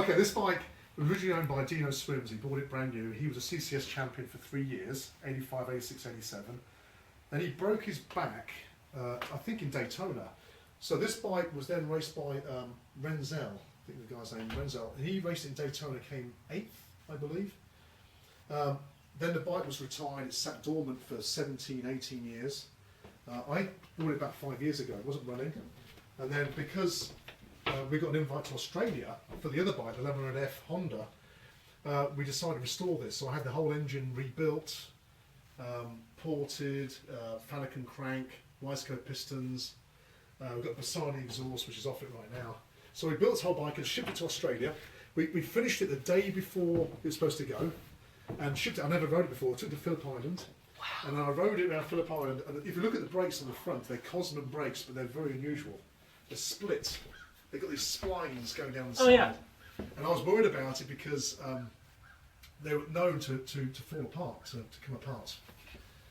This bike was originally owned by Dino Swims. He bought it brand new. He was a CCS champion for 3 years, 85, 86, 87. Then he broke his back, I think in Daytona. So this bike was then raced by Renzel, I think the guy's name, Renzel. And he raced in Daytona, came 8th, I believe. Then the bike was retired. It sat dormant for 17, 18 years. I bought it about 5 years ago. It wasn't running. And then because we got an invite to Australia for the other bike, the 1100F Honda, we decided to restore this. So I had the whole engine rebuilt, ported, Falcon crank, Wiseco pistons. We've got Bassani exhaust, which is off it right now. So we built this whole bike and shipped it to Australia. We finished it the day before it was supposed to go and shipped it. I never rode it before. I took it to Phillip Island. Wow. And I rode it around Phillip Island. And if you look at the brakes on the front, they're Cosman brakes, but they're very unusual. They're split. They've got these splines going down the side. Yeah. And I was worried about it because they were known to fall apart, to come apart.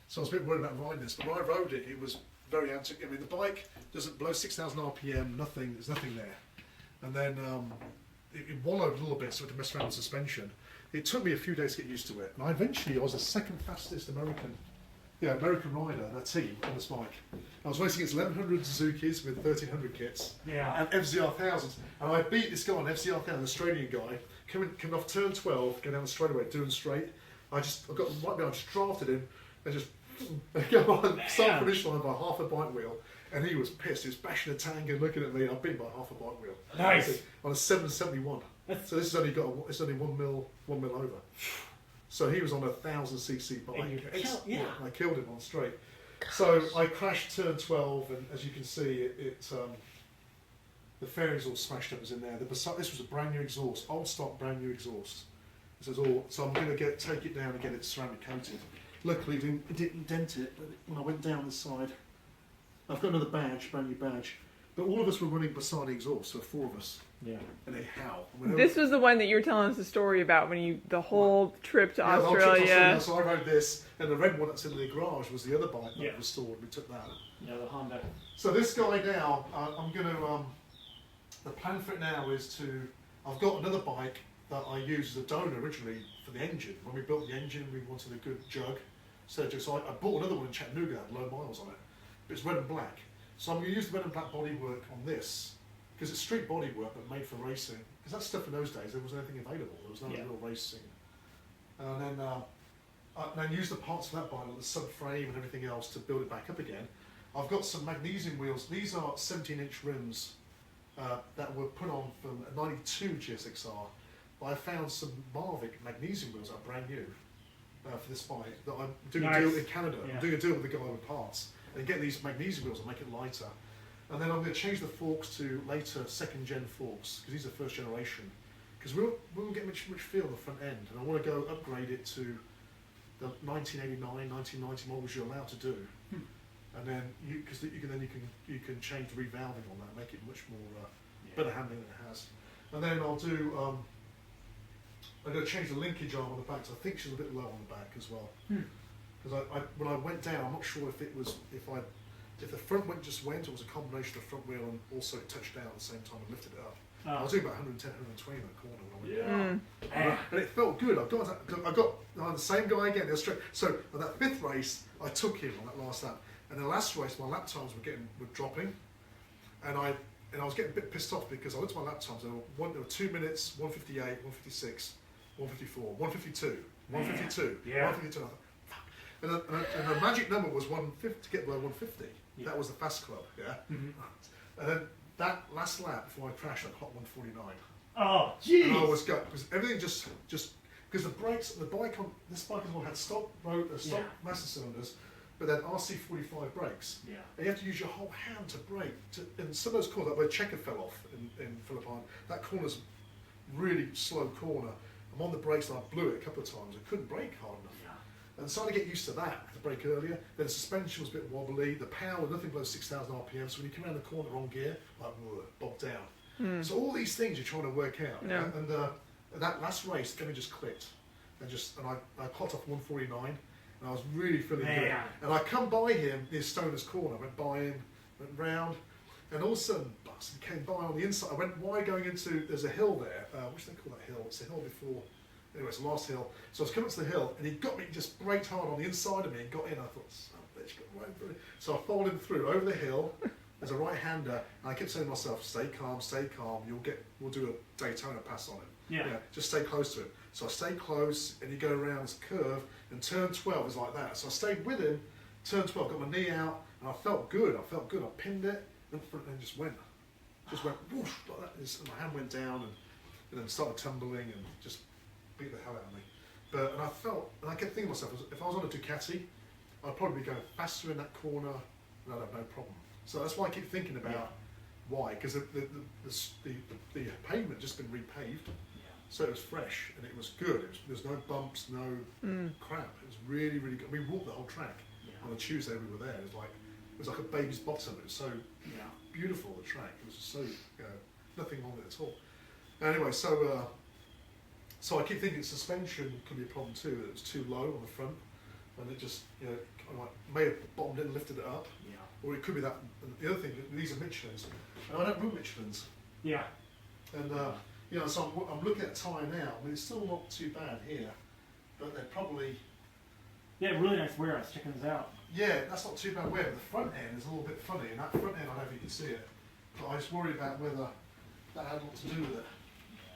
So I was a bit worried about riding this. But when I rode it, it was very antique. I mean, the bike doesn't blow 6,000 RPM, nothing, there's nothing there. And then it wallowed a little bit, so I had to mess around with suspension. It took me a few days to get used to it. And I was the second fastest American rider in that team on this bike. I was racing against 1100 Suzukis with 1300 kits and FZR 1000s. And I beat this guy on FZR 1000, an Australian guy, coming off turn 12, going down the straightaway, doing straight. I got right behind, just drafted him and just go on start finish line by half a bike wheel. And he was pissed. He was bashing a tank and looking at me, and I beat him by half a bike wheel. Nice. On a 771. So this has only got it's only 1 mil over. So he was on a 1000cc bike. I killed him on straight. Gosh. So I crashed turn 12, and as you can see, the fairings all smashed up. Was in there. This was a brand new exhaust, old stock, brand new exhaust. This is all. So I'm going to take it down and get it ceramic coated. Luckily, it didn't dent it. But when I went down this side, I've got another badge, brand new badge. But all of us were running Bassani exhaust, so 4 of us. Yeah. And they howl. This was the one that you were telling us the story about when the whole trip to Australia. So I rode this, and the red one that's in the garage was the other bike that was restored. We took that. Yeah, the Honda. So this guy now, I'm going to, the plan for it now is I've got another bike that I used as a donor originally for the engine. When we built the engine, we wanted a good jug. So I bought another one in Chattanooga, had low miles on it. But it's red and black. So I'm going to use the red and black bodywork on this, because it's street bodywork but made for racing. Because that stuff in those days, there wasn't anything available. There was no real racing. And then use the parts for that bike, like the subframe and everything else, to build it back up again. I've got some magnesium wheels. These are 17-inch rims that were put on from a 92 GSXR. But I found some Marvick magnesium wheels that are brand new for this bike that I'm doing a deal in Canada. I'm doing a deal with the guy with parts. And get these magnesium wheels and make it lighter. And then I'm going to change the forks to later second-gen forks, because these are first generation. Because we won't get much feel on the front end, and I want to go upgrade it to the 1989, 1990 models you're allowed to do. And then you can change the revalving on that, make it much more better handling than it has. And then I'll do I'm going to change the linkage arm on the back, so I think she's a bit low on the back as well. Because when I went down, I'm not sure if the front went, or it was a combination of front wheel and also it touched down at the same time and lifted it up. I was doing about 110, 120 in that corner when I went down. And it felt good. I got the same guy again. So at that 5th race, I took him on that last lap. And the last race, my lap times were dropping. And I was getting a bit pissed off because I looked at my lap times. There were 2 minutes, 158, 156, 154, 152, 152, 152. And the magic number was 150 to get below 150. That was the fast club, And then that last lap before I crashed, I clocked 149. Oh, jeez! And I was gutted because everything just because the brakes, this bike as well had stock master cylinders, but then RC45 brakes. Yeah. And you have to use your whole hand to brake. And some of those corners, like where Checker fell off in Phillip Island, that corner's really slow corner. I'm on the brakes and I blew it a couple of times. I couldn't brake hard enough. And starting to get used to that, to brake earlier. Then the suspension was a bit wobbly. The power, nothing below 6,000 RPM. So when you come around the corner wrong gear, like bogged down. So all these things you're trying to work out. Yeah. And that last race, Kevin just clicked, and I clocked off 149, and I was really feeling good. And I come by him near Stoner's Corner. I went by him, went round, And all of a sudden, bastard came by on the inside. I went, why going into, there's a hill there, what do they call that hill? It's the hill before, anyway, it's the last hill. So I was coming to the hill, and he got me, just braked hard on the inside of me and got in. I thought, son of a bitch, got right through. So I followed him through, over the hill. There's a right-hander, and I kept saying to myself, stay calm, we'll do a Daytona pass on him. Yeah. Just stay close to him. So I stayed close, and you go around this curve, and turn 12 is like that. So I stayed with him, turn 12, got my knee out, and I felt good. I pinned it, and just went whoosh, like that. And my hand went down, and then started tumbling, and just beat the hell out of me. And I kept thinking to myself, if I was on a Ducati, I'd probably be going faster in that corner, and I'd have no problem. So that's why I keep thinking about why, because the pavement had just been repaved, so it was fresh and it was good. There was no bumps, no crap. It was really, really good. We walked the whole track on a Tuesday. We were there. It was like a baby's bottom. It was so beautiful. The track. It was just so nothing wrong with it at all. Anyway, so I keep thinking suspension could be a problem too. That it was too low on the front, and it just may have bottomed it and lifted it up. Or it could be that. And the other thing, these are Michelins, and I don't run Michelins. Yeah. And so I'm looking at tyre now. I mean, it's still not too bad here, but they're probably. Yeah, really nice wear. I was checking this out. Yeah, that's not too bad wear. But the front end is a little bit funny, and that front end, I don't know if you can see it, but I just worry about whether that had a lot to do with it.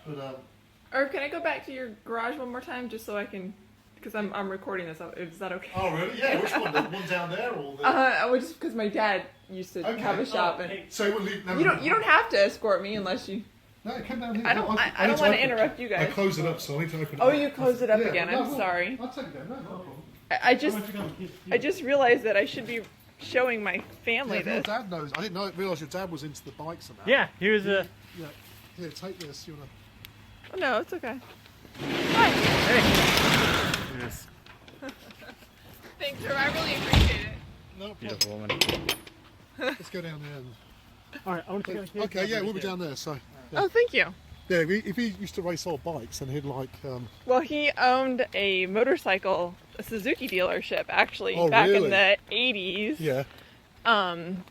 But Or can I go back to your garage one more time, just so I can, because I'm recording this. Is that okay? Oh really? Yeah. Which one? The one down there or the? Just because my dad used to have a shop, and So we'll leave. No, you don't have to escort me unless you. No, come down here. I don't want to interrupt you I guys. close it up, so I need to open it. Oh, up. you closed it up Yeah, again. no, I'm sorry. I'll take it down. No problem. I just realized that I should be showing my family Yeah, your this. dad knows. I didn't realise your dad was into the bikes and that. Yeah, here's a. Yeah. Here, take this. You wanna? Oh, no, it's okay. Hi. Hey. Yes. Thanks, sir. I really appreciate it. No problem. Beautiful woman. Let's go down there. All right, I want to take a Okay, yeah, we'll be down there. So. Yeah. Oh, thank you. Yeah, if he used to race old bikes, and he'd like. Well, he owned a Suzuki dealership, actually, Oh, back really? in the 80s. Yeah.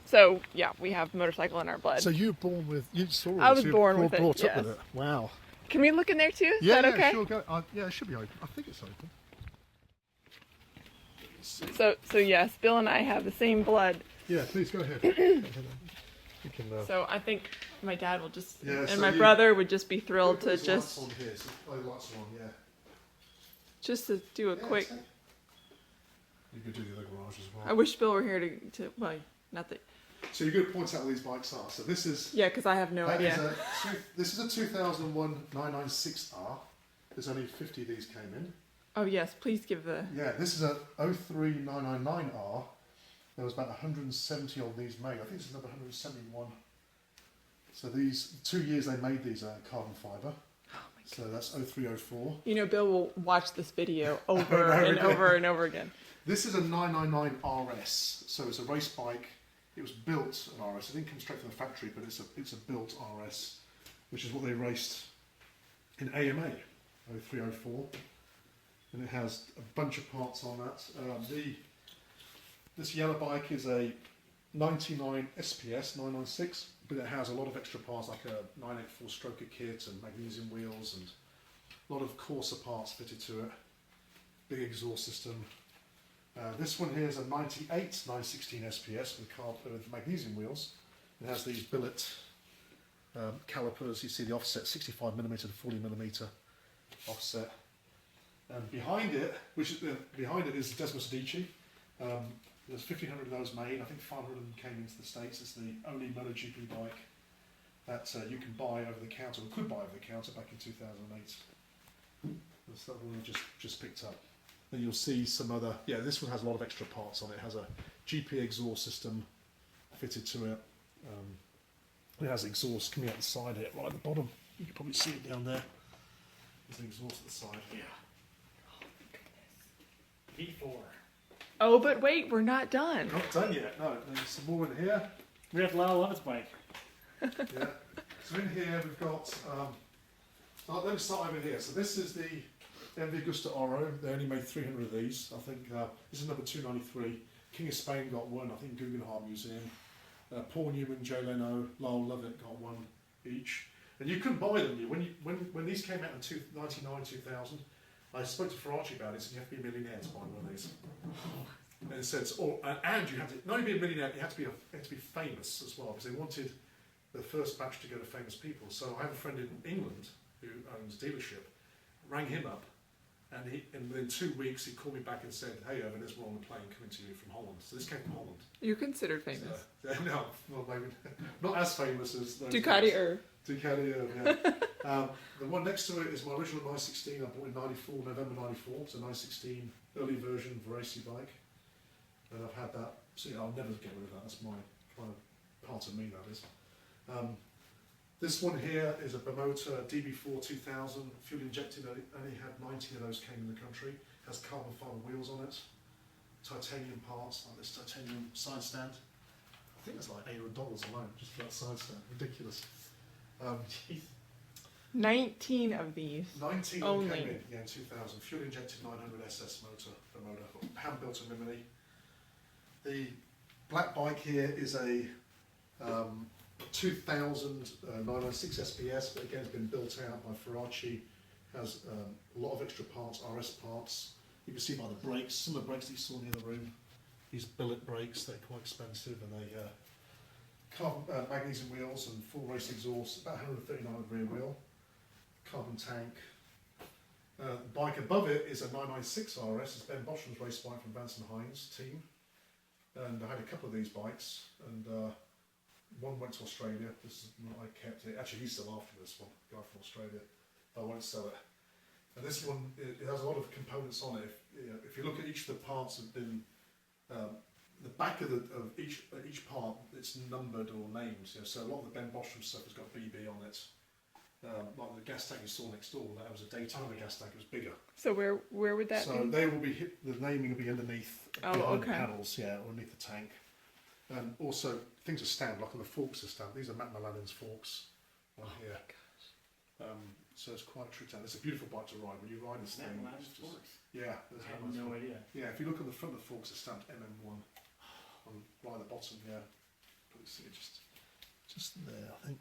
So, yeah, we have motorcycle in our blood. So you were born with. You saw it. I was so you born were with it, brought up yes. with it. Wow. Can we look in there, too? Is Yeah, that okay? sure. Go. Yeah, it should be open. I think it's open. So yes, Bill and I have the same blood. Yeah, please go ahead. You can. So I think my dad will just, Yeah, and so my you- brother would just be thrilled to Lights just on here. So, lights on. Yeah. to do a Yeah, quick. take- You could do the other garage as well. I wish Bill were here to well, not that. So you're going to point out what these bikes are. So this is. Yeah, because I have no that idea. this is a 2001 996R. There's only 50 of these came in. Oh yes, please give the. Yeah, this is a 03999R. There was about 170 of these made. I think this is another 171. So these 2 years they made these carbon fibre. Oh my God. So that's 0304. You know, Bill will watch this video over and over and over again. This is a 999 RS. So it's a race bike. It was built an RS. It didn't come straight from the factory, but it's a built RS, which is what they raced in AMA 0304. And it has a bunch of parts on that. This yellow bike is a 99 SPS 996, but it has a lot of extra parts like a 984 stroker kit and magnesium wheels and a lot of coarser parts fitted to it. Big exhaust system. This one here is a 98 916 SPS with magnesium wheels. It has these billet calipers. You see the offset 65mm to 40mm offset. And behind it, behind it is Desmos Adichie. There's 1,500 of those made. I think 500 of them came into the States. It's the only MotoGP bike that you can buy over the counter, or could buy over the counter back in 2008. That's that one I just picked up. Then you'll see some other. Yeah, this one has a lot of extra parts on it. It has a GP exhaust system fitted to it. It has exhaust coming out the side here, right at the bottom. You can probably see it down there. There's an exhaust at the side. Yeah. V4. Oh, but wait, we're not done. Not done yet. No, there's some more in here. We have Lyle Lovett's bike. Yeah. So in here we've got. Let me start over here. So this is the MV Gusta Oro. They only made 300 of these. I think this is number 293. King of Spain got one. I think Guggenheim Museum. Paul Newman, Jay Leno, Lyle Lovett got one each. And you couldn't buy them. When these came out in 1999, 2000, I spoke to Ferracci about it, and you have to be a millionaire to buy one of these. And it says, and you had to not only be a millionaire, you had to be famous as well, because they wanted the first batch to go to famous people. So I have a friend in England who owns a dealership, rang him up, and within 2 weeks he called me back and said, "Hey, Irvin, there's one on the plane coming to you from Holland." So this came from Holland. You're considered famous. So, no, well, maybe not as famous as those Ducati guys. Erv. Ducati Erv, yeah. The one next to it is my original 916 I bought in November 94. It's a 916 early version Veraci bike. And I've had that, so I'll never get rid of that. That's my kind of part of me, that is. This one here is a Bemota DB4 2000, fuel injected, only had 90 of those came in the country. Has carbon fibre wheels on it, titanium parts, like this titanium side stand. I think it's like $800 alone, just for that side stand, ridiculous. 19 of these. 19 Only. came in 2000, fuel injected 900 SS motor, Bemota, hand built in Rimini. The black bike here is a 2000 996 SPS, but again it's been built out by Ferracci. Has a lot of extra parts, RS parts. You can see by the brakes, some of the brakes that you saw in the other room, these billet brakes, they're quite expensive, and they carbon magnesium wheels and full race exhaust, about 139 rear wheel, carbon tank. The bike above it is a 996 RS, it's Ben Boschman's race bike from Vance & Hines team. And I had a couple of these bikes, and one went to Australia. This is I kept it. Actually, he's still after this one, guy from Australia. But I won't sell it. And this one, it has a lot of components on it. If you look at each of the parts, have been the back of each part, it's numbered or named. So a lot of the Ben Boschman stuff has got BB on it. Like the gas tank you saw next door, that was a Daytona gas tank. It was bigger. So where would that So be? they will be hit. The naming will be underneath behind the panels, or underneath the tank. And also things are stamped, like on the forks are stamped. These are Matt Mullaney's forks on here. So it's quite true. It's a beautiful bike to ride. When you ride this thing, yeah, there's I have no idea. Yeah, if you look on the front of the forks, it's stamped MM1 on right at the bottom. Yeah, but it's just there, I think.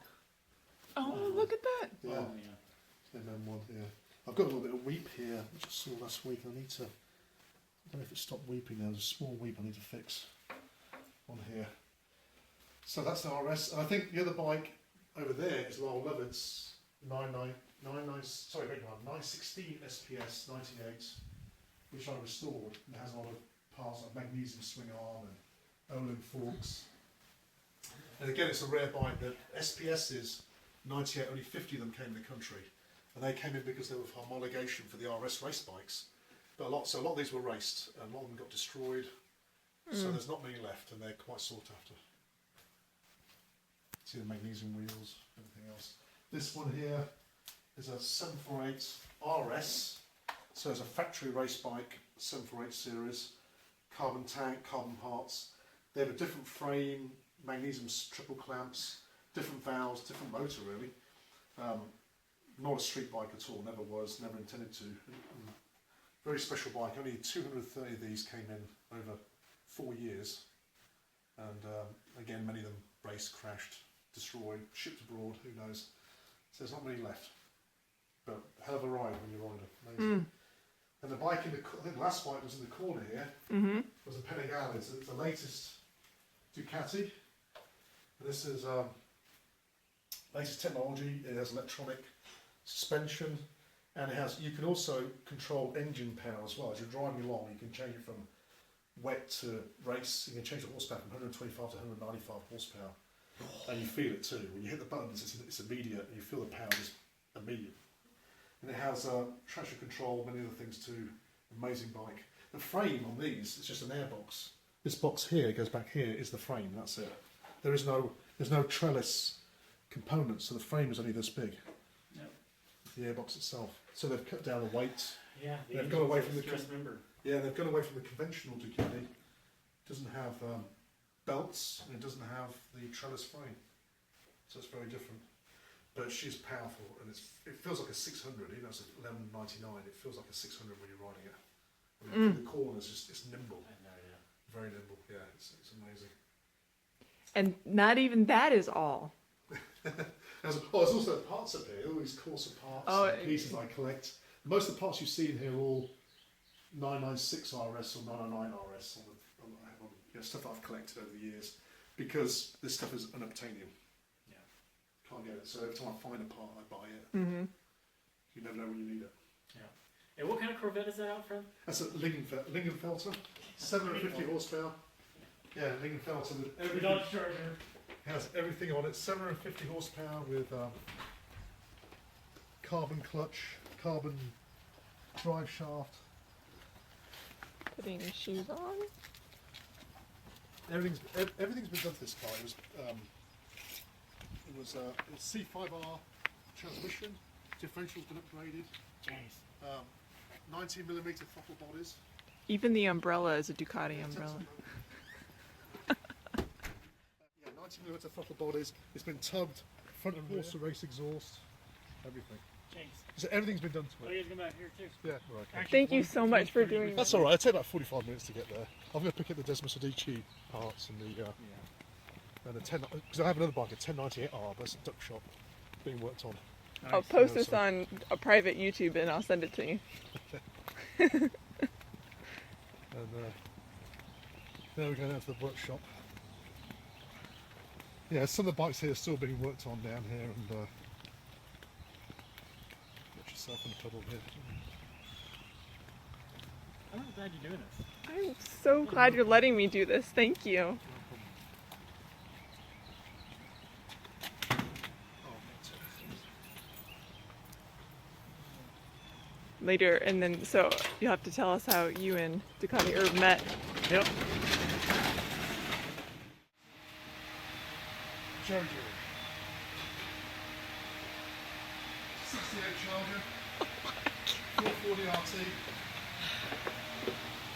Oh, look at that. Yeah. Oh, yeah. MM1, yeah. I've got a little bit of weep here, which I saw last week. I don't know if it stopped weeping now. There's a small weep I need to fix on here. So that's the RS. And I think the other bike over there is Lyle Lovett's 916 SPS 98, which I restored. It has a lot of parts like magnesium swing arm and Olin forks. And again, it's a rare bike. The SPS's 98, only 50 of them came in the country, and they came in because they were for homologation for the RS race bikes. But a lot of these were raced, and a lot of them got destroyed. So there's not many left, and they're quite sought after. See the magnesium wheels, everything else. This one here is a 748 RS, so it's a factory race bike, 748 series, carbon tank, carbon parts. They have a different frame, magnesium triple clamps, different valves, different motor really. Not a street bike at all, never was, never intended to. Very special bike, only 230 of these came in over 4 years. And again, many of them raced, crashed, destroyed, shipped abroad, who knows. So there's not many left. But hell of a ride when you ride it, amazing. And the bike I think the last bike was in the corner here, was a Panigale. It's the latest Ducati. This is latest technology. It has electronic suspension, and you can also control engine power as well. As you're driving along, you can change it from wet to race. You can change the horsepower from 125 to 195 horsepower, and you feel it too. When you hit the buttons, it's immediate, and you feel the power is immediate. And it has traction control, many other things too. Amazing bike. The frame on these is just an airbox. This box here goes back here is the frame. That's it. There's no trellis components, so the frame is only this big. Yep. The airbox itself. So they've cut down the weight. Yeah, They've gone away from the member. Yeah, they've gone away from the conventional Ducati. It doesn't have belts, and it doesn't have the trellis frame, so it's very different. But she's powerful, and it feels like a 600. Even though it's $11.99, it feels like a 600 when you're riding it. The corners, it's nimble, I know, yeah. very nimble. Yeah, it's amazing. And not even that is all. There's also parts up here, all these Corsa parts and pieces I collect. Most of the parts you see in here are all 996 RS or 999 RS, stuff that I've collected over the years, because this stuff is unobtainium. Yeah. Can't get it. So every time I find a part, I buy it. Mm-hmm. You never know when you need it. Yeah. And what kind of Corvette is that out front? That's a Lingenfelter, 750 horsepower. Yeah, Lingenfelter with The everything. Dodge Charger. Has everything on it. 750 horsepower with carbon clutch, carbon drive shaft. Putting his shoes on. Everything's been done to this car. It was a C5R transmission. Differential's been upgraded. Jeez. 19mm throttle bodies. Even the umbrella is a Ducati umbrella. Yeah, 19mm throttle bodies. It's been tubbed, front and rear race exhaust, everything. Jeez. So everything's been done to Oh, it. you guys come back here too. Yeah, right. Okay. Thank you so much for doing That's that. all right. It'll take about 45 minutes to get there. I'm going to pick up the Desmos Adichie parts and the and the 10 because I have another bike, a 1098R, but it's a duck shop being worked on. I'll post this on a private YouTube and I'll send it to you. And now we're going out to the workshop. Yeah, some of the bikes here are still being worked on down here, and get yourself in a puddle here. I'm glad you're doing this. I'm so glad you're letting me do this. Thank you. Later, and then so you'll have to tell us how you and Ducati Erv met. Yep. Charger. 68 Charger. 440 RT.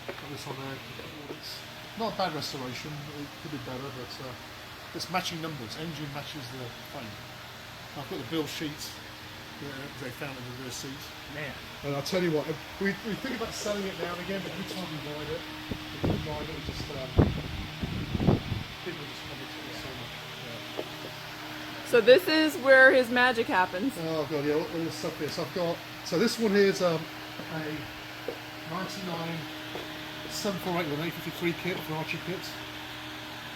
Got this on there. It's not a bad restoration. It could be better, but it's matching numbers. Engine matches the frame. I've got the bill sheet they found in the rear seat. Man. And I'll tell you what, we think about selling it now and again, but every time we ride it, people just come to it so much. So this is where his magic happens. Oh god, yeah, all this stuff here. So I've got, so this one here is a 99 748 with an 853 kit for Archie kits.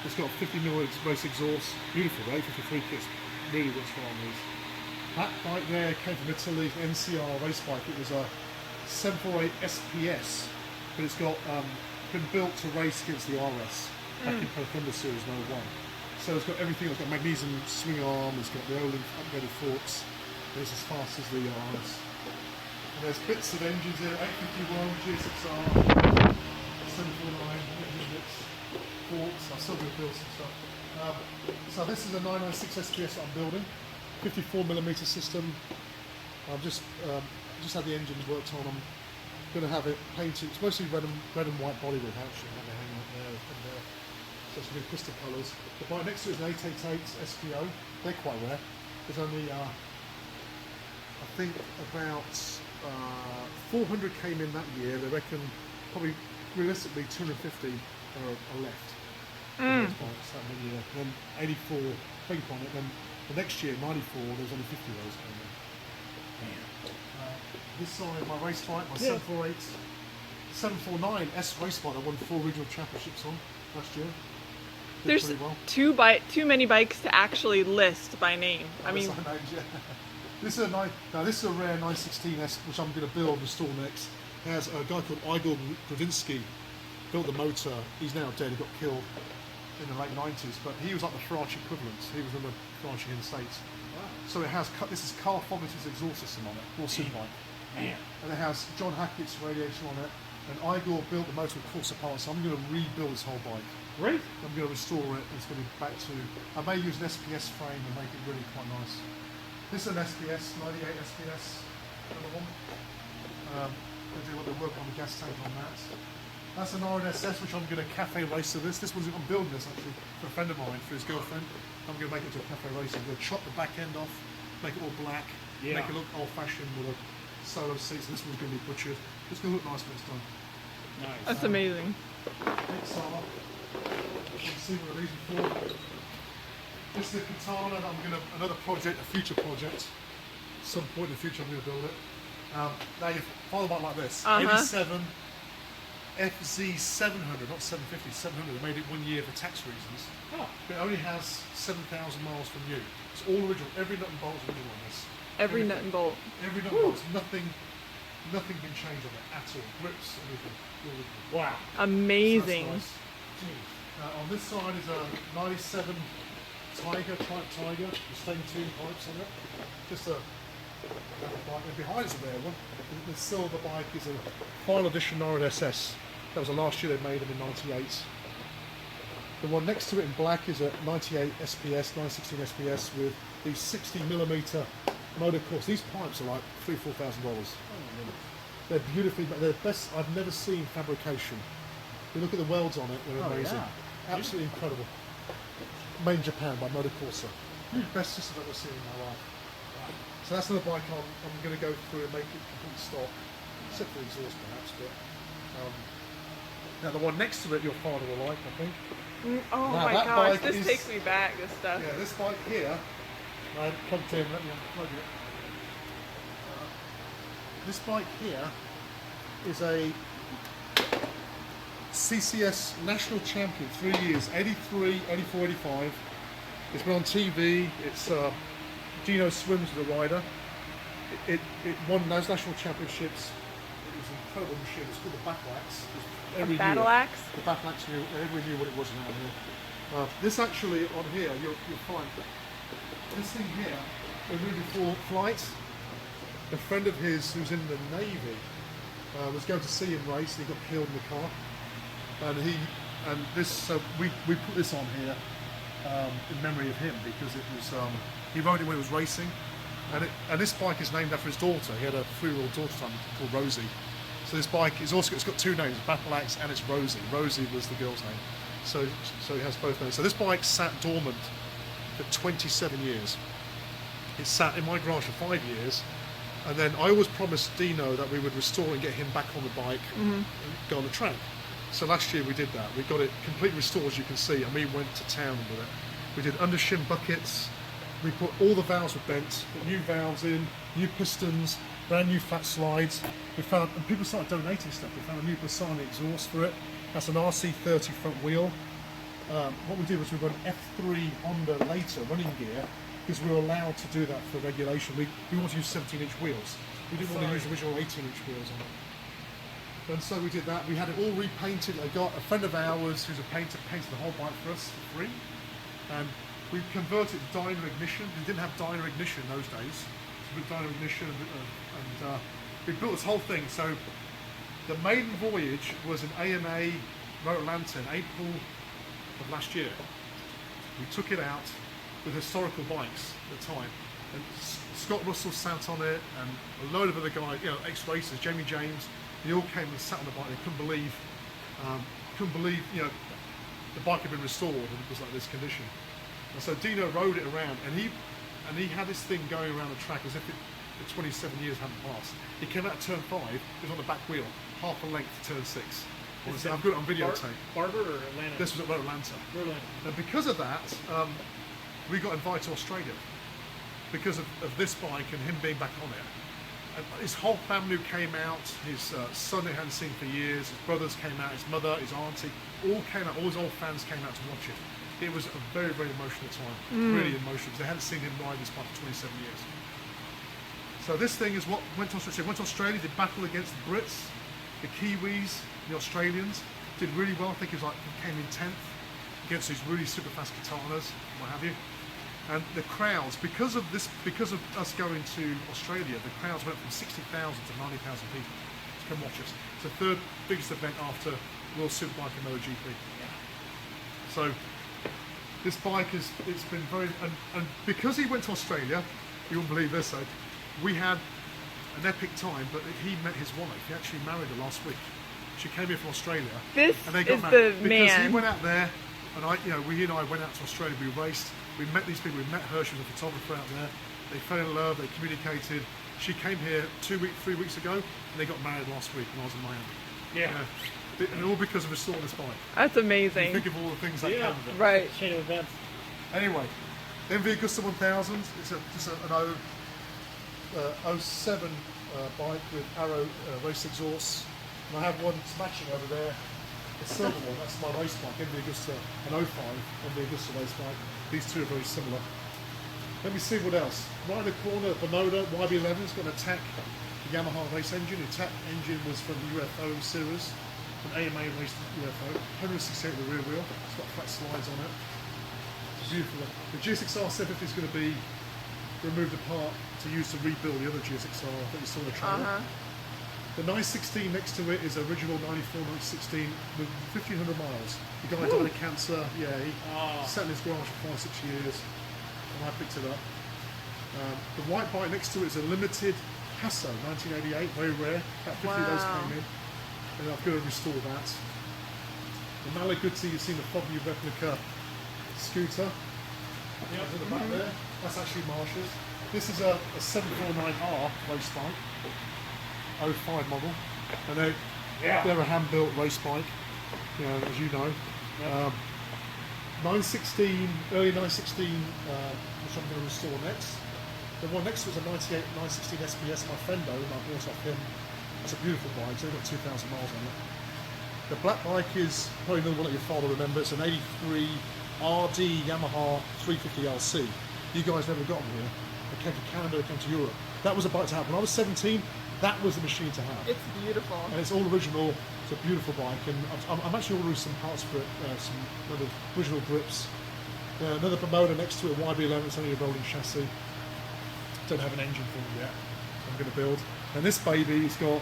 It's got 50mm race exhaust, beautiful, the 853 kits really works well on these. That bike there came from Italy, NCR race bike. It was a 748 SPS, but it's got been built to race against the RS back in Pro Thunder Series No. 1. So it's got everything. It's got magnesium swing arm. It's got the Olin upgraded forks. It's as fast as the RS. And there's bits of engines here: 851, GSXR, 749 engine bits, forks. I'm still going to build some stuff. So this is a 996 SPS that I'm building. 54mm system. I've just had the engines worked on. I'm going to have it painted. It's mostly red and white body with actually hanging up there and there. So it's good crystal colours. The bike next to it is an 888 SPO. They're quite rare. There's only I think about 400 came in that year. They reckon probably realistically 250 are left. Those bikes that year. Then 84 big on it. Then the next year, 94, there was only 50 of those coming in. This side, my race bike, my 748, 749 S race bike, I won 4 regional championships on last year. Did There's pretty well. too many bikes to actually list by name. I mean, this is a rare 916S, which I'm going to build and install next. It has a guy called Igor Gravinsky, built the motor. He's now dead, he got killed in the late 90s, but he was like the Ferrari equivalent. He was in the Ferrari in the States. Wow. So it has, this is Carl Fogarty's exhaust system on it, all bike. Man. And it has John Hackett's radiation on it, and Igor built the motor with Corsa parts, so I'm going to rebuild this whole bike. Great. I'm going to restore it, and it's going to be back to, I may use an SPS frame and make it really quite nice. This is an SPS, 98 SPS, another one. Going to do a little work on the gas tank on that. That's an RNSS, which I'm going to cafe racer this. I'm building this actually for a friend of mine, for his girlfriend. I'm going to make it to a cafe racer. I'm going to chop the back end off, make it all black, make it look old-fashioned with a solo seats. This one's going to be butchered. It's going to look nice when it's done. Nice. that's amazing. XR. You can see what these are for. This is a katana that I'm going to, another project, a future project. Some point in the future I'm going to build it. Now you follow one like this. 87 FZ 700, not 750, 700. They made it 1 year for tax reasons. Oh. But it only has 7,000 miles from new. It's all original. Every nut and bolt is original on this. Every nut and bolt. Every nut and bolt. Nothing can change on it at all. Grips, everything. All original. Wow. Amazing. So that's nice. On this side is a 97 Tiger, Triumph Tiger, the same two pipes on it. Just a bike. And behind is a rare one. The silver bike is a final edition Norrid SS. That was the last year they made them in '98. The one next to it in black is a 98 SPS, 916 SPS with these 60mm motor cores. These pipes are like $3,000–4,000. They're beautifully, they're the best I've never seen fabrication. You look at the welds on it, they're amazing. Yeah. Absolutely incredible. Made in Japan by Motor Corsa. Best system I've ever seen in my life. So that's another bike I'm going to go through and make it complete stock, except for the exhaust perhaps. But now the one next to it, your father will like, I think. Oh Now my that gosh, bike this is- takes me back, this stuff. Yeah, this bike here, I plugged in. Let me unplug it. This bike here is a CCS national champion, 3 years, 83, 84, 85. It's been on TV. It's Dino swims with the rider. It won those national championships. It was an incredible machine. It's called the Battle Axe. A battle axe? The Battle Axe knew, everybody knew what it was around here. This actually on here, you'll find this thing here, the day before flight, a friend of his who's in the Navy was going to see him race, and he got killed in the car. So we put this on here in memory of him because it was he rode it when he was racing, and this bike is named after his daughter. He had a 3-year-old daughter called Rosie. So this bike is also, it's got two names, Battle Axe and it's Rosie. Rosie was the girl's name. So it has both names. So this bike sat dormant for 27 years. It sat in my garage for 5 years, and then I always promised Dino that we would restore and get him back on the bike and go on the track. So last year we did that. We got it completely restored, as you can see, and we went to town with it. We did undershim buckets. We put all the valves were bent, put new valves in, new pistons, brand new flat slides. We found, and people started donating stuff. We found a new Bassani exhaust for it. That's an RC30 front wheel. What we did was we got an F3 Honda later running gear because we were allowed to do that for regulation. We want to use 17-inch wheels. We didn't want to use original 18-inch wheels on it. And so we did that. We had it all repainted. I got a friend of ours who's a painter, painted the whole bike for us for free. And we converted to dyno ignition. We didn't have dyno ignition in those days. So we did dyno ignition and we built this whole thing. So the maiden voyage was an AMA Road Atlanta in April of last year. We took it out with historical bikes at the time. And Scott Russell sat on it and a load of other guys, ex-racers, Jamie James, they all came and sat on the bike. They couldn't believe, the bike had been restored and it was like this condition. And so Dino rode it around, and he had this thing going around the track as if the 27 years hadn't passed. He came out of turn 5, it was on the back wheel, half a length to turn 6. I've got it on videotape. Barber or Atlanta? This was at Road Atlanta. Road Atlanta. And because of that, we got invited to Australia because of this bike and him being back on it. And his whole family came out, his son he hadn't seen for years, his brothers came out, his mother, his auntie, all came out, all his old fans came out to watch it. It was a very, very emotional time, really emotional, because they hadn't seen him ride this bike for 27 years. So this thing is what went to Australia. So went to Australia, did battle against the Brits, the Kiwis, the Australians, did really well. I think he came in 10th against these really super fast katanas, what have you. And the crowds, because of us going to Australia, the crowds went from 60,000 to 90,000 people to come watch us. It's the third biggest event after World Superbike and MotoGP. So this bike it's been very, and because he went to Australia, you won't believe this, we had an epic time, but he met his wife. He actually married her last week. She came here from Australia. This and they got is married the because man. he went out there, and he and I went out to Australia. We raced. We met these people. We met her. She was a photographer out there. They fell in love. They communicated. She came here 3 weeks ago, and they got married last week when I was in Miami. Yeah. And all because of restoring this bike. That's amazing. You think of all the things that come with it. Right. Chain of events. Anyway, MV Agusta 1000. It's an 07 bike with Arrow race exhausts. And I have one matching over there. The silver one, that's my race bike, MV Agusta, an 05 MV Agusta race bike. These two are very similar. Let me see what else. Right in the corner, the Moda YB11 has got an attack Yamaha race engine. The attack engine was from the UFO series, an AMA raced UFO. 168 with the rear wheel. It's got flat slides on it. It's beautiful. The GSXR 750 is going to be removed apart to use to rebuild the other GSXR that you saw in the trailer. The 916 next to it is original 94 916 with 1,500 miles. The guy died of cancer. Yeah, he sat in his garage for 5-6 years. And I picked it up. The white bike next to it is a limited Hasso 1988, very rare. About 50 of those came in, and I've got to restore that. The Malaguti, you've seen the Foggy replica scooter. Yep. In the back there, that's actually Marsh's. This is a 749R race bike, 05 model, and they're a hand-built race bike, as you know. Yep. 916, early 916, which I'm going to restore next. The one next to it was a 98 916 SPS, my friend owned, and I bought off him. It's a beautiful bike, it's only got 2,000 miles on it. The black bike is probably another one that your father remembers. It's an 83 RD Yamaha 350LC. You guys never got them here. They came to Canada, they came to Europe. That was a bike to have. When I was 17, that was the machine to have. It's beautiful. And it's all original. It's a beautiful bike, and I'm actually ordering some parts for it, some other original grips. Another promoter next to it, YB11, it's only a rolling chassis. Don't have an engine for it yet, so I'm going to build. And this baby's got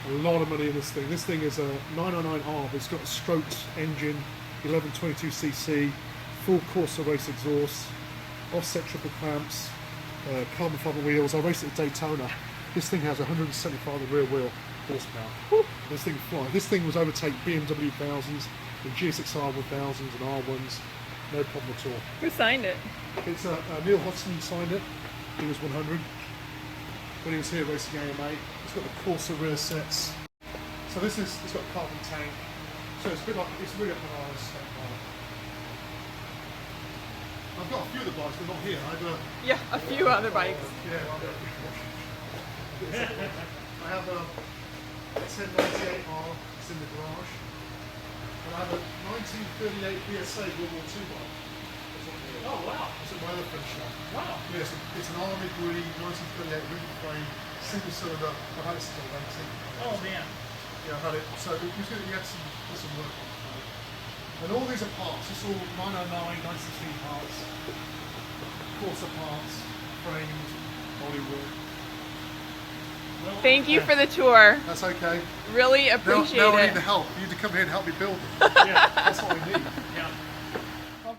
a lot of money in this thing. This thing is a 999R, but it's got a stroked engine, 1122cc, full Corsa race exhaust, offset triple clamps, carbon fiber wheels. I raced it at Daytona. This thing has 175 rear wheel horsepower. Woo. This thing flies. This thing was overtake BMW 1000s and GSXR 1000s and R1s. No problem at all. Who signed it? It's Neil Hodgson signed it. He was 100 when he was here racing AMA. It's got the Corsa rear sets. So it's got a carbon tank. So it's a bit like, it's really up an iron step bike. I've got a few of the bikes, but not here. Yeah, a few other bikes. I have a 1098R, it's in the garage. And I have a 1938 BSA World War II bike. Oh, wow. It's at my other friend's shop. Wow. Yes, it's an army green 1938 wooden frame, single cylinder. I've had it since I was 18. Oh, man. Yeah, I had it. So it was good. You had some work on it. And all these are parts. It's all 909, 916 parts. Corsa parts, frames, bodywork. Thank you for the tour. That's okay. Really appreciate now I it. need the help. You need to come here and help me build them. Yeah. That's what we need. Yeah.